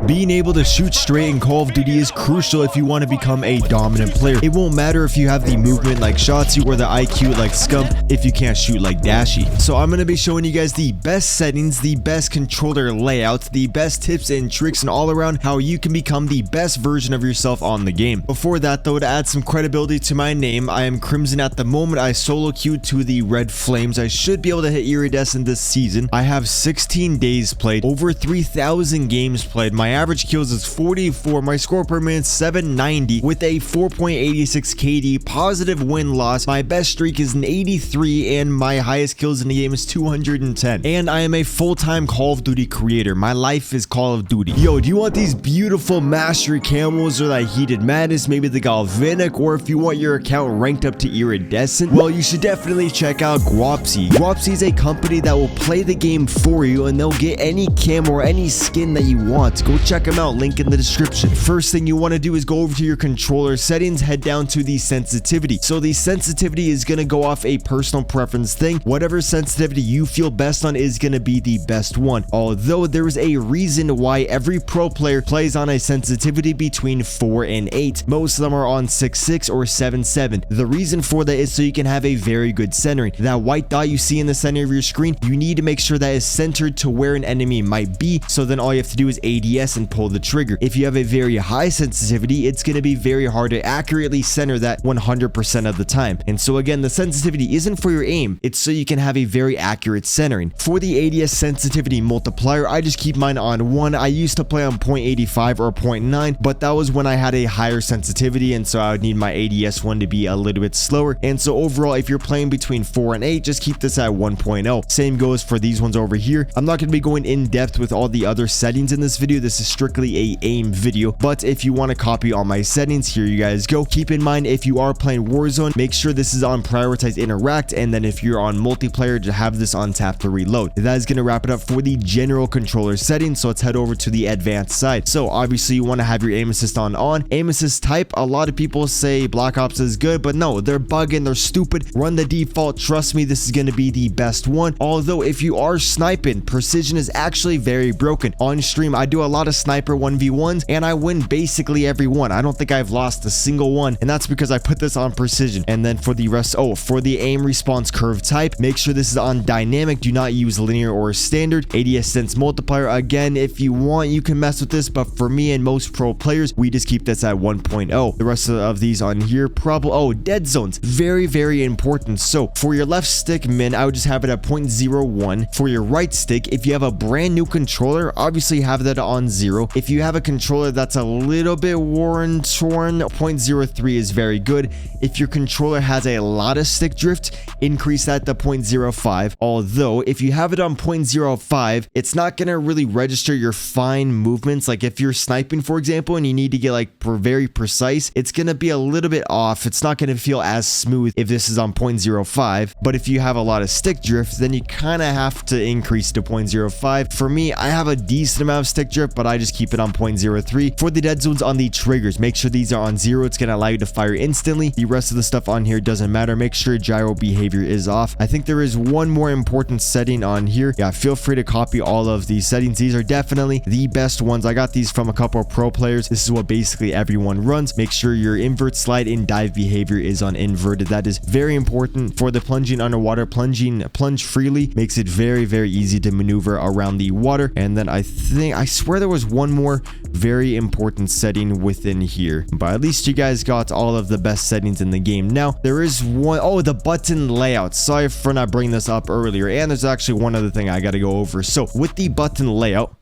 Being able to shoot straight in Call of Duty is crucial if you want to become a dominant player. It won't matter if you have the movement like Shotzi or the IQ like Scump if you can't shoot like Dashy. So I'm going to be showing you guys the best settings, the best controller layouts, the best tips and tricks, and all around how you can become the best version of yourself on the game. Before that though, to add some credibility to my name, I am Crimson at the moment. I solo queued to the Red Flames. I should be able to hit Iridescent this season. I have 16 days played, over 3,000 games played. My average kills is 44. My score per minute is 790 with a 4.86 KD, positive win-loss. My best streak is an 83 and my highest kills in the game is 210. And I am a full-time Call of Duty creator. My life is Call of Duty. Yo, do you want these beautiful mastery camos or that heated madness, maybe the galvanic, or if you want your account ranked up to iridescent? Well, you should definitely check out Guapsi. Guapsi is a company that will play the game for you and they'll get any camo or any skin that you want. Go check them out, link in the description. First thing you want to do is go over to your controller settings, head down to the sensitivity. So the sensitivity is going to go off a personal preference thing. Whatever sensitivity you feel best on is going to be the best one. Although there is a reason why every pro player plays on a sensitivity between 4 and 8. Most of them are on 6.6 or 7.7. The reason for that is so you can have a very good centering. That white dot you see in the center of your screen, you need to make sure that is centered to where an enemy might be. So then all you have to do is ADS and pull the trigger. If you have a very high sensitivity, it's going to be very hard to accurately center that 100% of the time. And so again, the sensitivity isn't for your aim, it's so you can have a very accurate centering. For the ADS sensitivity multiplier, I just keep mine on 1. I used to play on 0.85 or 0.9, but that was when I had a higher sensitivity, and so I would need my ADS one to be a little bit slower. And so overall, if you're playing between 4 and 8, just keep this at 1.0. Same goes for these ones over here. I'm not going to be going in depth with all the other settings in this video. This is strictly a aim video, but if you want to copy all my settings, here you guys go. Keep in mind, if you are playing Warzone, make sure this is on prioritize interact, and then if you're on multiplayer, to have this on tap to reload. That is going to wrap it up for the general controller settings. So let's head over to the advanced side. So obviously you want to have your aim assist on. Aim assist type, a lot of people say Black Ops is good, but no, they're bugging, they're stupid. Run the default. Trust me, this is going to be the best one. Although if you are sniping, precision is actually very broken. On stream, I do a lot of sniper 1v1s and I win basically every one. I don't think I've lost a single one, and that's because I put this on precision. And then for the rest, for the aim response curve type, make sure this is on dynamic. Do not use linear or standard. ADS sense multiplier, again, if you want, you can mess with this, but for me and most pro players, we just keep this at 1.0. The rest of these on here, probably, dead zones, very, very important. So for your left stick min, I would just have it at 0.01. For your right stick, if you have a brand new controller, obviously have that on 0. If you have a controller that's a little bit worn, torn, 0.03 is very good. If your controller has a lot of stick drift, increase that to 0.05. Although if you have it on 0.05, it's not going to really register your fine movements. Like if you're sniping, for example, and you need to get like very precise, it's going to be a little bit off. It's not going to feel as smooth if this is on 0.05. But if you have a lot of stick drift, then you kind of have to increase to 0.05. For me, I have a decent amount of stick drift, but I just keep it on 0.03. For the dead zones on the triggers, make sure these are on 0. It's going to allow you to fire instantly. The rest of the stuff on here doesn't matter. Make sure gyro behavior is off. I think there is one more important setting on here. Yeah, feel free to copy all of these settings. These are definitely the best ones. I got these from a couple of pro players. This is what basically everyone runs. Make sure your invert, slide, and dive behavior is on inverted. That is very important. For the plunging underwater, plunge freely makes it very, very easy to maneuver around the water. And then I swear there was one more very important setting within here, but at least you guys got all of the best settings in the game. Now there is one, the button layout. Sorry for not bringing this up earlier, and there's actually one other thing I got to go over. So with the button layout,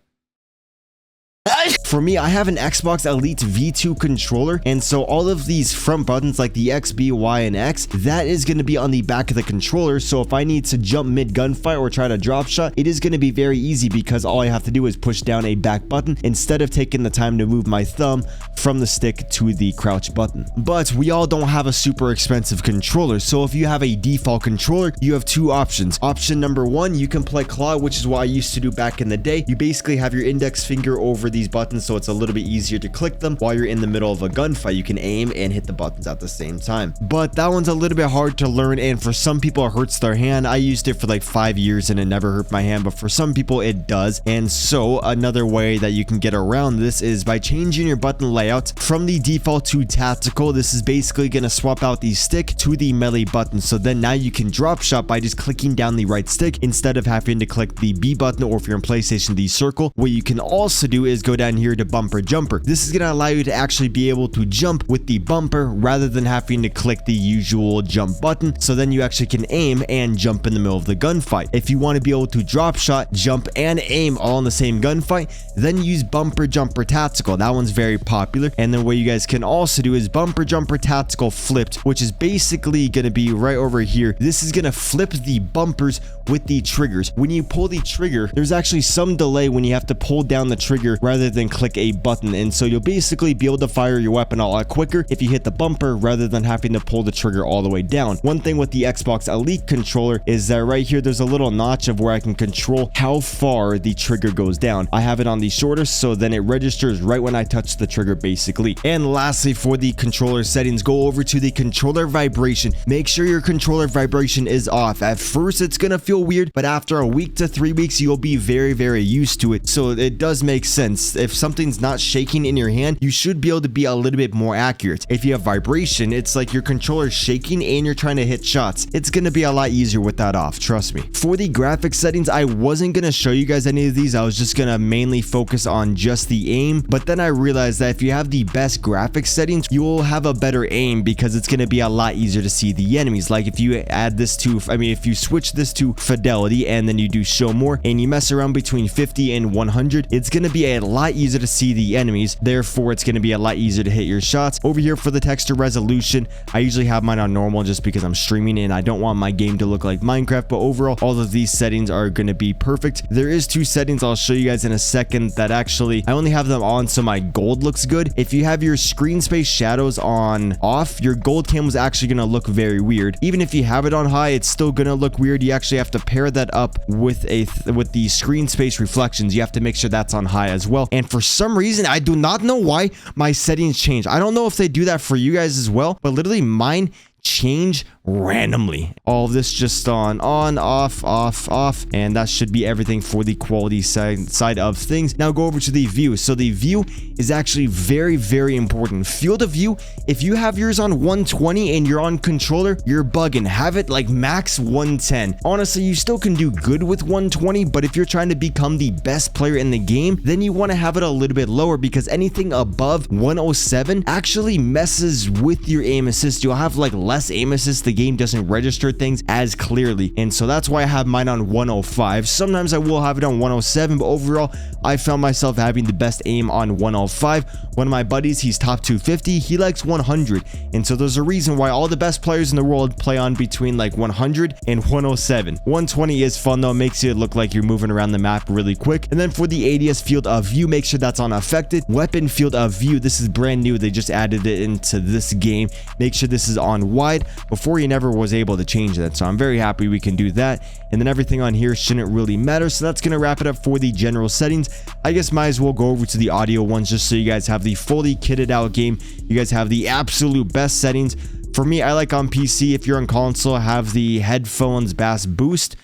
for me, I have an Xbox Elite V2 controller, and so all of these front buttons like the X, B, Y, and X, that is going to be on the back of the controller. So if I need to jump mid gunfight or try to drop shot, it is going to be very easy because all I have to do is push down a back button instead of taking the time to move my thumb from the stick to the crouch button. But we all don't have a super expensive controller, so if you have a default controller, you have two options. Option number one, you can play claw, which is what I used to do back in the day. You basically have your index finger over these buttons buttons, so it's a little bit easier to click them. While you're in the middle of a gunfight, you can aim and hit the buttons at the same time. But that one's a little bit hard to learn, and for some people it hurts their hand. I used it for like 5 years and it never hurt my hand, but for some people it does. And so another way that you can get around this is by changing your button layout from the default to tactical. This is basically going to swap out the stick to the melee button, so then now you can drop shot by just clicking down the right stick instead of having to click the B button, or if you're in PlayStation, the circle. What you can also do is go down here to bumper jumper. This is going to allow you to actually be able to jump with the bumper rather than having to click the usual jump button, so then you actually can aim and jump in the middle of the gunfight. If you want to be able to drop shot, jump, and aim all in the same gunfight, then use bumper jumper tactical. That one's very popular. And then what you guys can also do is bumper jumper tactical flipped, which is basically going to be right over here. This is going to flip the bumpers with the triggers. When you pull the trigger, there's actually some delay when you have to pull down the trigger rather than click a button, and so you'll basically be able to fire your weapon a lot quicker if you hit the bumper rather than having to pull the trigger all the way down. One thing with the Xbox Elite controller is that right here there's a little notch of where I can control how far the trigger goes down. I have it on the shortest, so then it registers right when I touch the trigger basically. And lastly, for the controller settings, go over to the controller vibration. Make sure your controller vibration is off. At first it's gonna feel weird, but after a week to 3 weeks you'll be very used to it. So it does make sense. If something's not shaking in your hand, you should be able to be a little bit more accurate. If you have vibration, it's like your controller's shaking and you're trying to hit shots. It's gonna be a lot easier with that off, trust me. For the graphics settings, I wasn't gonna show you guys any of these. I was just gonna mainly focus on just the aim, but then I realized that if you have the best graphics settings, you will have a better aim because it's gonna be a lot easier to see the enemies. Like if you add this to, if you switch this to fidelity and then you do show more and you mess around between 50 and 100, it's gonna be a lot easier to see the enemies. Therefore, it's gonna be a lot easier to hit your shots. Over here for the texture resolution, I usually have mine on normal just because I'm streaming and I don't want my game to look like Minecraft, but overall, all of these settings are gonna be perfect. There is 2 settings I'll show you guys in a second that actually, I only have them on so my gold looks good. If you have your screen space shadows on off, your gold cam is actually gonna look very weird. Even if you have it on high, it's still gonna look weird. You actually have to pair that up with the screen space reflections. You have to make sure that's on high as well. And for some reason, I do not know why my settings change. I don't know if they do that for you guys as well, but literally mine change randomly. All of this just on, off, and that should be everything for the quality side of things. Now go over to the view. So the view is actually very important. Field of view, if you have yours on 120 and you're on controller, you're bugging. Have it like max 110. Honestly, you still can do good with 120, but if you're trying to become the best player in the game, then you want to have it a little bit lower, because anything above 107 actually messes with your aim assist. You'll have like less aim assist. The game doesn't register things as clearly, and so that's why I have mine on 105. Sometimes I will have it on 107, but overall I found myself having the best aim on 105. One of my buddies, he's top 250, he likes 100, and so there's a reason why all the best players in the world play on between like 100 and 107. 120 is fun though, makes it look like you're moving around the map really quick. And then for the ADS field of view, make sure that's on affected. Weapon field of view, this is brand new, they just added it into this game. Make sure this is on wide. Before, you never was able to change that, so I'm very happy we can do that. And then everything on here shouldn't really matter, so that's gonna wrap it up for the general settings. I guess might as well go over to the audio ones just so you guys have the fully kitted out game. You guys have the absolute best settings. For me, I like on PC. If you're on console, have the headphones bass boost.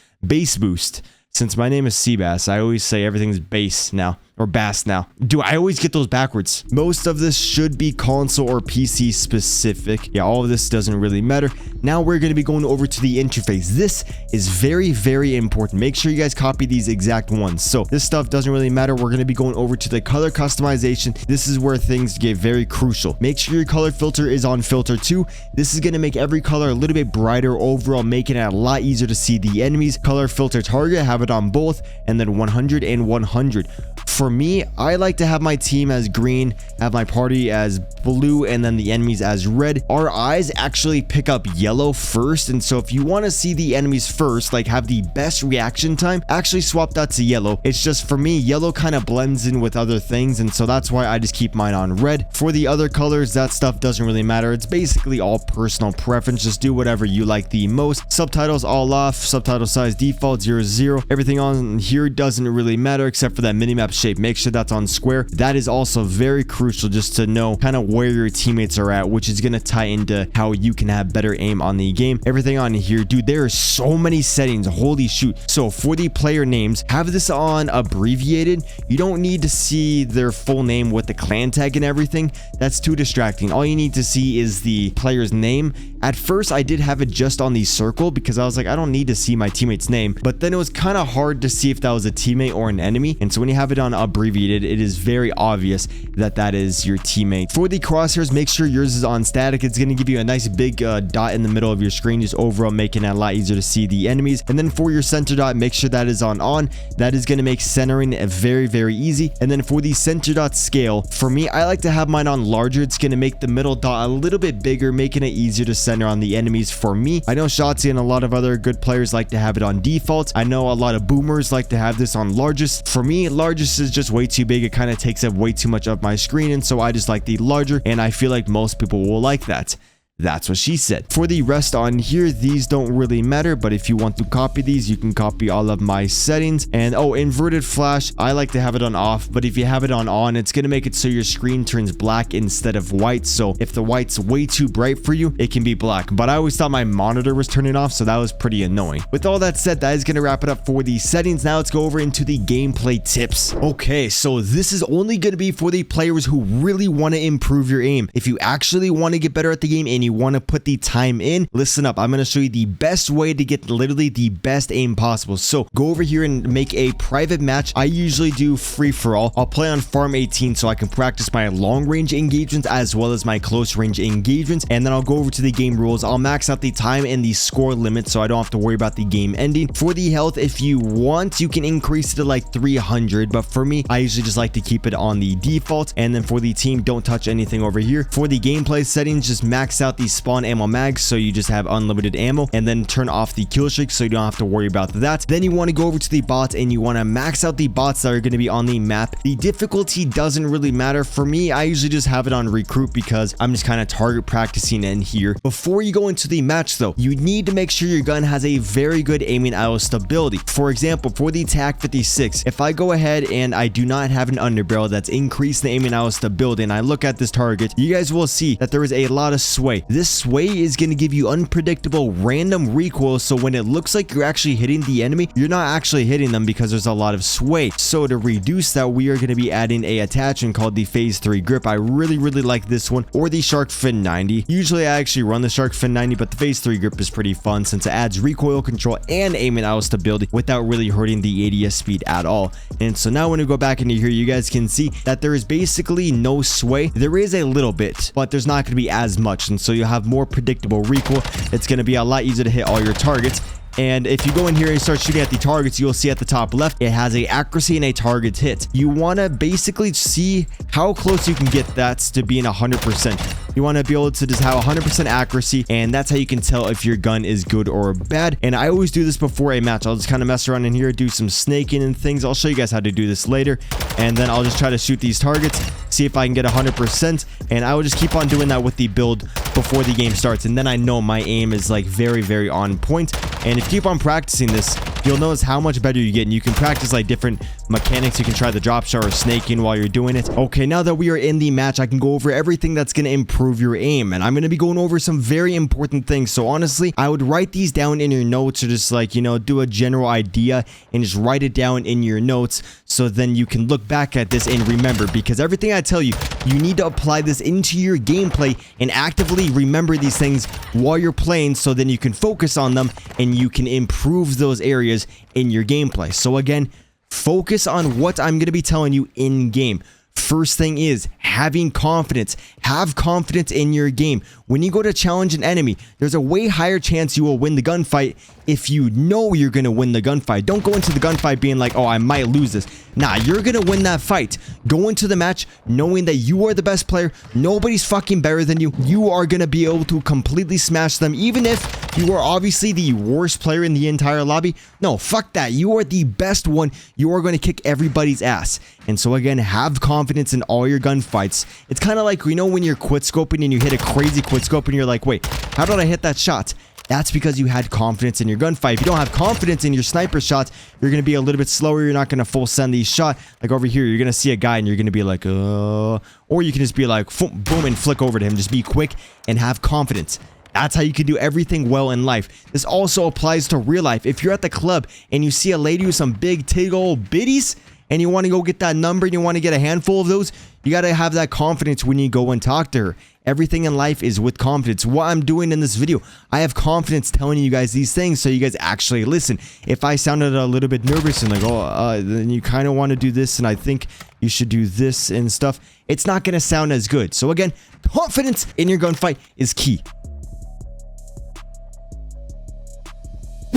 Since my name is Cbass, I always say everything's bass now, or bass now. Do I always get those backwards? Most of this should be console or PC specific. Yeah, all of this doesn't really matter. Now we're going to be going over to the interface. This is very important. Make sure you guys copy these exact ones. So this stuff doesn't really matter. We're going to be going over to the color customization. This is where things get very crucial. Make sure your color filter is on filter 2. This is going to make every color a little bit brighter overall, making it a lot easier to see the enemies. Color filter target, have it on both, and then 100 and 100. For me, I like to have my team as green, have my party as blue, and then the enemies as red. Our eyes actually pick up yellow first, and so if you want to see the enemies first, like have the best reaction time, actually swap that to yellow. It's just, for me, yellow kind of blends in with other things, and so that's why I just keep mine on red. For the other colors, that stuff doesn't really matter. It's basically all personal preference. Just do whatever you like the most. Subtitles all off, subtitle size default 0, 0. Everything on here doesn't really matter except for that minimap shape teammate. Make sure that's on square. That is also very crucial just to know kind of where your teammates are at, which is going to tie into how you can have better aim on the game. Everything on here, dude, there are so many settings. Holy shoot. So for the player names, have this on abbreviated. You don't need to see their full name with the clan tag and everything. That's too distracting. All you need to see is the player's name. At first, I did have it just on the circle because I was like, I don't need to see my teammate's name. But then it was kind of hard to see if that was a teammate or an enemy. And so when you have it on abbreviated, it is very obvious that that is your teammate. For the crosshairs, make sure yours is on static. It's going to give you a nice big dot in the middle of your screen, just overall making it a lot easier to see the enemies. And then for your center dot, make sure that is on. That is going to make centering very easy. And then for the center dot scale, for me, I like to have mine on larger. It's going to make the middle dot a little bit bigger, making it easier to center on the enemies. For me, I know Shotzi and a lot of other good players like to have it on default. I know a lot of boomers like to have this on largest. For me, largest is just way too big. It kind of takes up way too much of my screen, and so I just like the larger, and I feel like most people will like that. That's what she said. For the rest on here, these don't really matter, but if you want to copy these, you can copy all of my settings. And oh, inverted flash, I like to have it on off, but if you have it on, it's going to make it so your screen turns black instead of white. So if the white's way too bright for you, it can be black. But I always thought my monitor was turning off, so that was pretty annoying. With all that said, that is going to wrap it up for the settings. Now let's go over into the gameplay tips. Okay, so this is only going to be for the players who really want to improve your aim. If you actually want to get better at the game and you want to put the time in, listen up. I'm going to show you the best way to get literally the best aim possible. So go over here and make a private match. I usually do free for all. I'll play on farm 18 so I can practice my long range engagements as well as my close range engagements, and then I'll go over to the game rules. I'll max out the time and the score limit so I don't have to worry about the game ending. For the health, if you want, you can increase it to like 300, but for me, I usually just like to keep it on the default. And then for the team, don't touch anything over here. For the gameplay settings, just max out the spawn ammo mags so you just have unlimited ammo, and then turn off the kill streak so you don't have to worry about that. Then you want to go over to the bots and you want to max out the bots that are going to be on the map. The difficulty doesn't really matter. For me, I usually just have it on recruit because I'm just kind of target practicing in here. Before you go into the match though, you need to make sure your gun has a very good aiming IO stability. For example, for the TAC 56, if I go ahead and I do not have an underbarrel that's increased the aiming IO stability and I look at this target, you guys will see that there is a lot of sway. This sway is going to give you unpredictable random recoil, so when it looks like you're actually hitting the enemy, you're not actually hitting them because there's a lot of sway. So to reduce that, we are going to be adding a attachment called the Phase 3 grip. I really like this one, or the Shark Fin 90. Usually I actually run the Shark Fin 90, but the Phase 3 grip is pretty fun since it adds recoil control and aim and IO stability without really hurting the ADS speed at all. And so now when we go back into here, you guys can see that there is basically no sway. There is a little bit, but there's not going to be as much, and so you'll have more predictable recoil. It's going to be a lot easier to hit all your targets. And if you go in here and start shooting at the targets, you'll see at the top left, it has a accuracy and a target hit. You want to basically see how close you can get that to being 100%. You want to be able to just have 100% accuracy, and that's how you can tell if your gun is good or bad. And I always do this before a match. I'll just kind of mess around in here, do some snaking and things. I'll show you guys how to do this later. And then I'll just try to shoot these targets, see if I can get 100%. And I will just keep on doing that with the build before the game starts. And then I know my aim is like very on point. And if you keep on practicing this, you'll notice how much better you get, and you can practice like different mechanics. You can try the drop shot or snaking while you're doing it. Okay, now that we are in the match, I can go over everything that's going to improve your aim, and I'm going to be going over some very important things. So honestly, I would write these down in your notes, or just like, you know, do a general idea and just write it down in your notes, so then you can look back at this and remember, because everything I tell you, you need to apply this into your gameplay and actively remember these things while you're playing, so then you can focus on them and you can improve those areas in your gameplay. So again, focus on what I'm going to be telling you in game. First thing is having confidence. Have confidence in your game. When you go to challenge an enemy, there's a way higher chance you will win the gunfight if you know you're going to win the gunfight. Don't go into the gunfight being like, oh, I might lose this. Nah, you're going to win that fight. Go into the match knowing that you are the best player. Nobody's fucking better than you. You are going to be able to completely smash them, even if you are obviously the worst player in the entire lobby. No, fuck that. You are the best one. You are going to kick everybody's ass. And so again, have confidence in all your gunfights. It's kind of like, you know, when you're quit scoping and you hit a crazy quit scope and you're like, wait, how did I hit that shot? That's because you had confidence in your gunfight. If you don't have confidence in your sniper shots, you're going to be a little bit slower. You're not going to full send these shots. Like over here, you're going to see a guy and you're going to be like, or you can just be like, boom, and flick over to him. Just be quick and have confidence. That's how you can do everything well in life. This also applies to real life. If you're at the club and you see a lady with some big tig old bitties and you want to go get that number and you want to get a handful of those, you got to have that confidence when you go and talk to her. Everything in life is with confidence. What I'm doing in this video, I have confidence telling you guys these things so you guys actually listen. If I sounded a little bit nervous and like, then you kind of want to do this and I think you should do this and stuff, it's not going to sound as good. So again, confidence in your gunfight is key.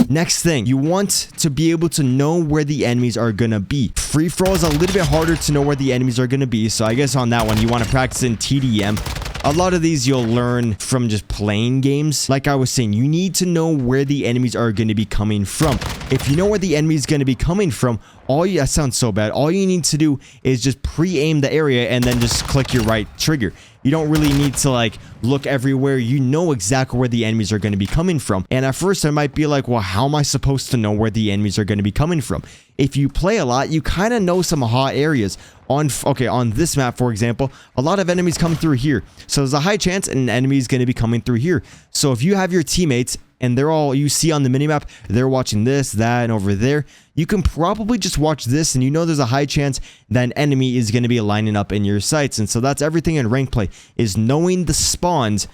Next thing, you want to be able to know where the enemies are gonna be. Free for all is a little bit harder to know where the enemies are gonna be, so I guess on that one you want to practice in TDM. A lot of these you'll learn from just playing games. Like I was saying, you need to know where the enemies are going to be coming from. If you know where the enemy is going to be coming from, that sounds so bad. All you need to do is just pre-aim the area and then just click your right trigger. You don't really need to like look everywhere. You know exactly where the enemies are going to be coming from. And at first I might be like, well, how am I supposed to know where the enemies are going to be coming from? If you play a lot, you kind of know some hot areas. On this map, for example, a lot of enemies come through here. So there's a high chance an enemy is going to be coming through here. So if you have your teammates and they're all, you see on the minimap, they're watching this, that, and over there, you can probably just watch this and you know there's a high chance that an enemy is going to be lining up in your sights. And so that's everything in rank play, is knowing the spawns,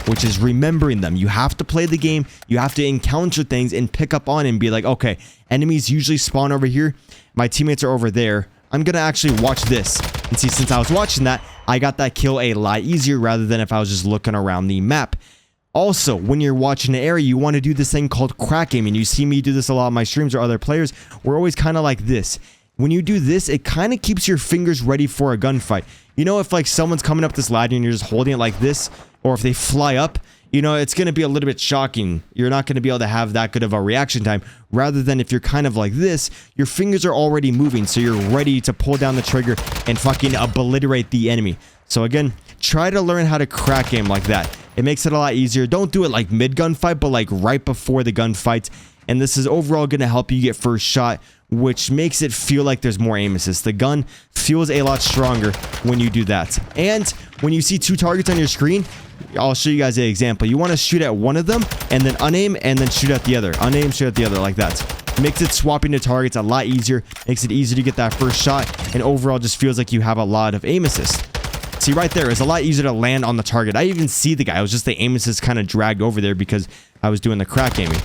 which is remembering them. You have to play the game, you have to encounter things and pick up on it and be like, okay, enemies usually spawn over here, my teammates are over there. I'm going to actually watch this. And see, since I was watching that, I got that kill a lot easier rather than if I was just looking around the map. Also, when you're watching an area, you want to do this thing called crack aiming. You see me do this a lot on my streams or other players. We're always kind of like this. When you do this, it kind of keeps your fingers ready for a gunfight. You know, if like someone's coming up this ladder and you're just holding it like this, or if they fly up, you know, it's going to be a little bit shocking. You're not going to be able to have that good of a reaction time. Rather than if you're kind of like this, your fingers are already moving. So you're ready to pull down the trigger and fucking obliterate the enemy. So again, try to learn how to crack aim like that. It makes it a lot easier. Don't do it like mid gunfight, but like right before the gunfight. And this is overall going to help you get first shot, which makes it feel like there's more aim assist. The gun feels a lot stronger when you do that. And when you see two targets on your screen, I'll show you guys an example. You want to shoot at one of them and then unaim and then shoot at the other. Unaim, shoot at the other, like that. Makes it swapping the targets a lot easier. Makes it easier to get that first shot. And overall just feels like you have a lot of aim assist. See, right there, it's a lot easier to land on the target. I even see the guy. It was just the aim assist kind of dragged over there because I was doing the crack aiming.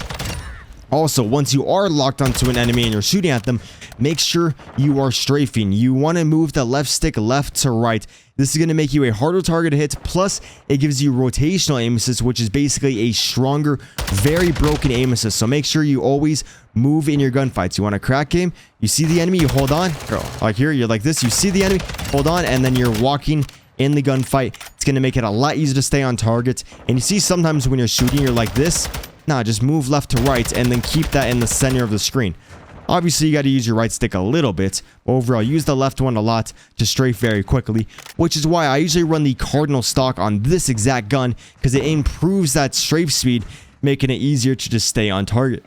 Also, once you are locked onto an enemy and you're shooting at them, make sure you are strafing. You want to move the left stick left to right. This is going to make you a harder target to hit, plus it gives you rotational aim assist, which is basically a stronger, very broken aim assist. So make sure you always move in your gunfights. You want to crack aim, you see the enemy, you hold on. Like here, you're like this, you see the enemy, hold on, and then you're walking in the gunfight. It's going to make it a lot easier to stay on target. And you see sometimes when you're shooting, you're like this. Nah, just move left to right and then keep that in the center of the screen. Obviously, you got to use your right stick a little bit. Overall, use the left one a lot to strafe very quickly, which is why I usually run the cardinal stock on this exact gun, because it improves that strafe speed, making it easier to just stay on target.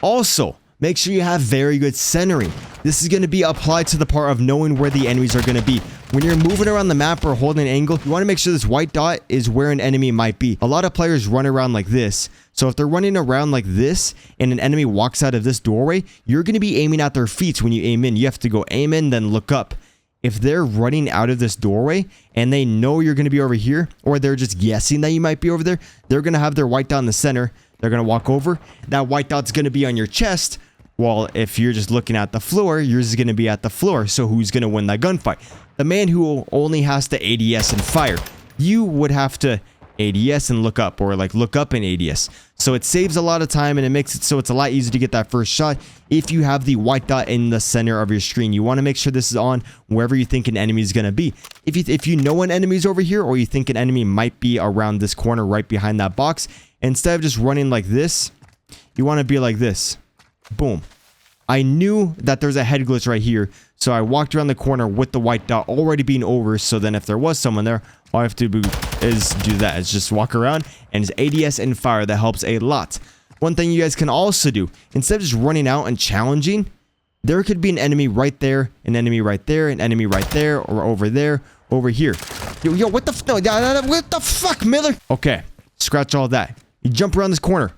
Also, make sure you have very good centering. This is going to be applied to the part of knowing where the enemies are going to be. When you're moving around the map or holding an angle, you want to make sure this white dot is where an enemy might be. A lot of players run around like this. So if they're running around like this and an enemy walks out of this doorway, you're going to be aiming at their feet when you aim in. You have to go aim in, then look up. If they're running out of this doorway and they know you're going to be over here, or they're just guessing that you might be over there, they're going to have their white dot in the center. They're going to walk over. That white dot's going to be on your chest. Well, if you're just looking at the floor, yours is going to be at the floor. So who's going to win that gunfight? The man who only has to ADS and fire. You would have to ADS and look up, or like look up and ADS. So it saves a lot of time and it makes it so it's a lot easier to get that first shot if you have the white dot in the center of your screen. You want to make sure this is on wherever you think an enemy is going to be. If you know an enemy is over here, or you think an enemy might be around this corner right behind that box, instead of just running like this, you want to be like this. Boom. I knew that there's a head glitch right here, So I walked around the corner with the white dot already being over. So then if there was someone there, all I have to do is do that. It's just walk around and it's ADS and fire. That helps a lot. One thing you guys can also do, instead of just running out and challenging, there could be an enemy right there, an enemy right there, an enemy right there, or over there, over here. Yo, what the fuck, Miller? Okay, scratch all that. You jump around this corner.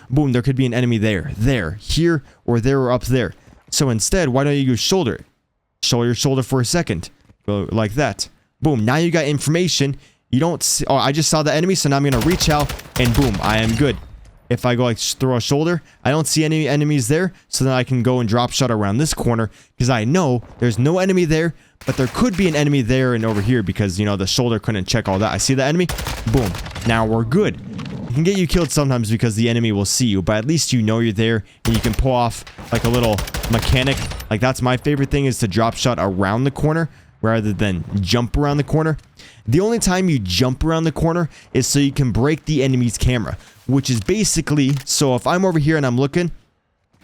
Boom, there could be an enemy there, here, or there, or up there. So instead, why don't you go shoulder it? Show your shoulder for a second. Go like that. Boom, now you got information. You don't see, oh, I just saw the enemy, so now I'm going to reach out, and boom, I am good. If I go like throw a shoulder, I don't see any enemies there, so then I can go and drop shot around this corner, because I know there's no enemy there, but there could be an enemy there and over here, because, you know, the shoulder couldn't check all that. I see the enemy, boom, now we're good. It can get you killed sometimes because the enemy will see you, but at least you know you're there, and you can pull off like a little mechanic. Like, that's my favorite thing, is to drop shot around the corner, rather than jump around the corner. The only time you jump around the corner is so you can break the enemy's camera, which is basically, so if I'm over here and I'm looking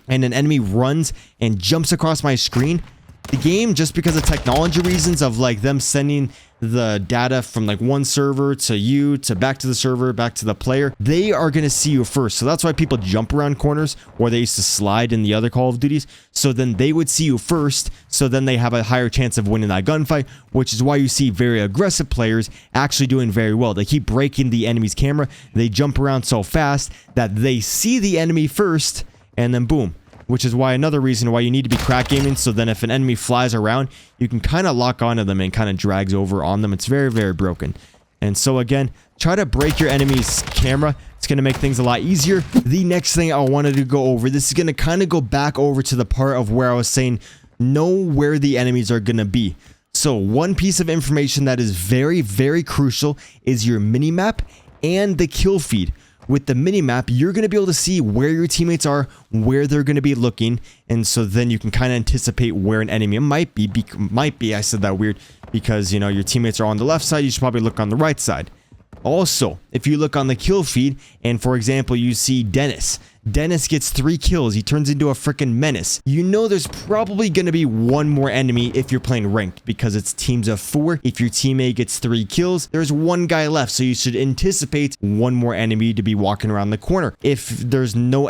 and an enemy runs and jumps across my screen, the game, just because of technology reasons of like them sending the data from like one server to you to back to the server, back to the player, they are going to see you first. So that's why people jump around corners, or they used to slide in the other Call of Duties. So then they would see you first. So then they have a higher chance of winning that gunfight, which is why you see very aggressive players actually doing very well. They keep breaking the enemy's camera. They jump around so fast that they see the enemy first, and then boom. Which is why another reason why you need to be crack aiming, so then if an enemy flies around, you can kind of lock onto them and kind of drags over on them. It's very, very broken. And so again, try to break your enemy's camera. It's going to make things a lot easier. The next thing I wanted to go over, this is going to kind of go back over to the part of where I was saying, know where the enemies are going to be. So one piece of information that is very, very crucial is your minimap and the kill feed. With the minimap, you're going to be able to see where your teammates are, where they're going to be looking, and so then you can kind of anticipate where an enemy might be. I said that weird because, you know, your teammates are on the left side, you should probably look on the right side. Also, if you look on the kill feed, and for example, you see Dennis gets 3 kills. He turns into a freaking menace. You know there's probably going to be one more enemy if you're playing ranked, because it's teams of 4. If your teammate gets 3 kills, there's one guy left, so you should anticipate one more enemy to be walking around the corner. If there's no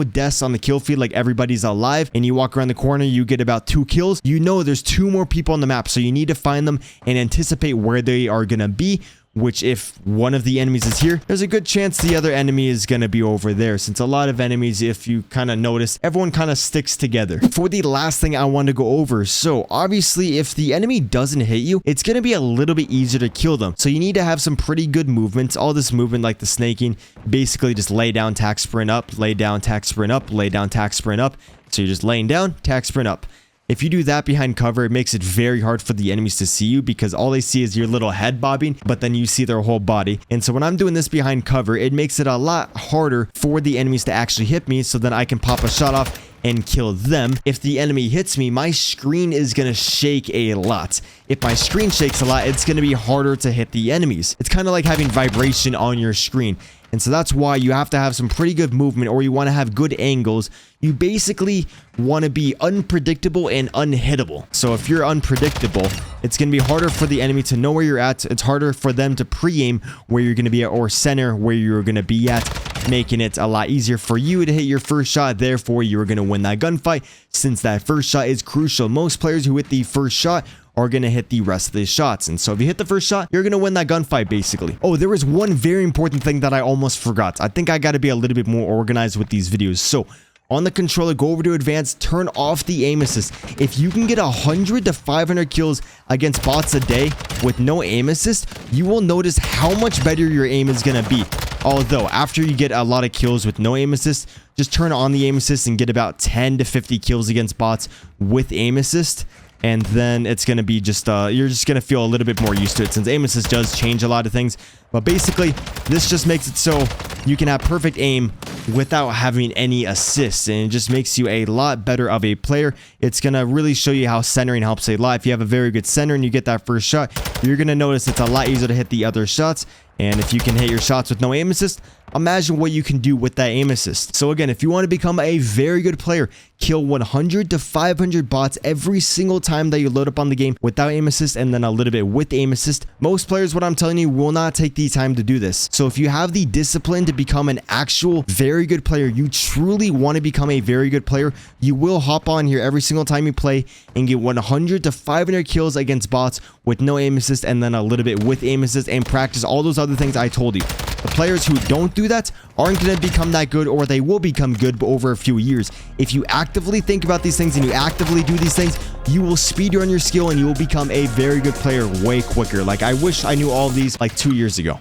deaths on the kill feed, like everybody's alive, and you walk around the corner, you get about 2 kills, you know there's 2 more people on the map, so you need to find them and anticipate where they are going to be. Which, if one of the enemies is here, there's a good chance the other enemy is going to be over there, since a lot of enemies, if you kind of notice, everyone kind of sticks together. For the last thing I want to go over, so obviously if the enemy doesn't hit you, it's going to be a little bit easier to kill them. So you need to have some pretty good movements. All this movement, like the snaking, basically just lay down, tack, sprint up, lay down, tack, sprint up, lay down, tack, sprint up. So you're just laying down, tack, sprint up. If you do that behind cover, it makes it very hard for the enemies to see you, because all they see is your little head bobbing, but then you see their whole body. And so when I'm doing this behind cover, it makes it a lot harder for the enemies to actually hit me, so then I can pop a shot off and kill them. If the enemy hits me, my screen is going to shake a lot. If my screen shakes a lot, it's going to be harder to hit the enemies. It's kind of like having vibration on your screen. And so that's why you have to have some pretty good movement, or you want to have good angles. You basically want to be unpredictable and unhittable. So if you're unpredictable, it's going to be harder for the enemy to know where you're at. It's harder for them to pre-aim where you're going to be at, or center where you're going to be at, making it a lot easier for you to hit your first shot. Therefore, you're going to win that gunfight, since that first shot is crucial. Most players who hit the first shot are going to hit the rest of the shots. And so if you hit the first shot, you're going to win that gunfight, basically. Oh, there was one very important thing that I almost forgot. I think I got to be a little bit more organized with these videos. So on the controller, go over to advanced, turn off the aim assist. If you can get 100 to 500 kills against bots a day with no aim assist, you will notice how much better your aim is going to be. Although, after you get a lot of kills with no aim assist, just turn on the aim assist and get about 10 to 50 kills against bots with aim assist. And then it's going to be just, you're just going to feel a little bit more used to it, since aim assist does change a lot of things. But basically, this just makes it so you can have perfect aim without having any assists, and it just makes you a lot better of a player. It's gonna really show you how centering helps a lot. If you have a very good center and you get that first shot, you're gonna notice it's a lot easier to hit the other shots. And if you can hit your shots with no aim assist, imagine what you can do with that aim assist. So again, if you want to become a very good player, kill 100 to 500 bots every single time that you load up on the game without aim assist, and then a little bit with aim assist. Most players, what I'm telling you, will not take the time to do this. So if you have the discipline to become an actual very good player, you truly want to become a very good player, you will hop on here every single time you play and get 100 to 500 kills against bots with no aim assist, and then a little bit with aim assist, and practice all those other things I told you. The players who don't do that aren't going to become that good, or they will become good over a few years. If you actively think about these things and you actively do these things, you will speedrun your skill and you will become a very good player way quicker. Like, I wish I knew all of these like 2 years ago.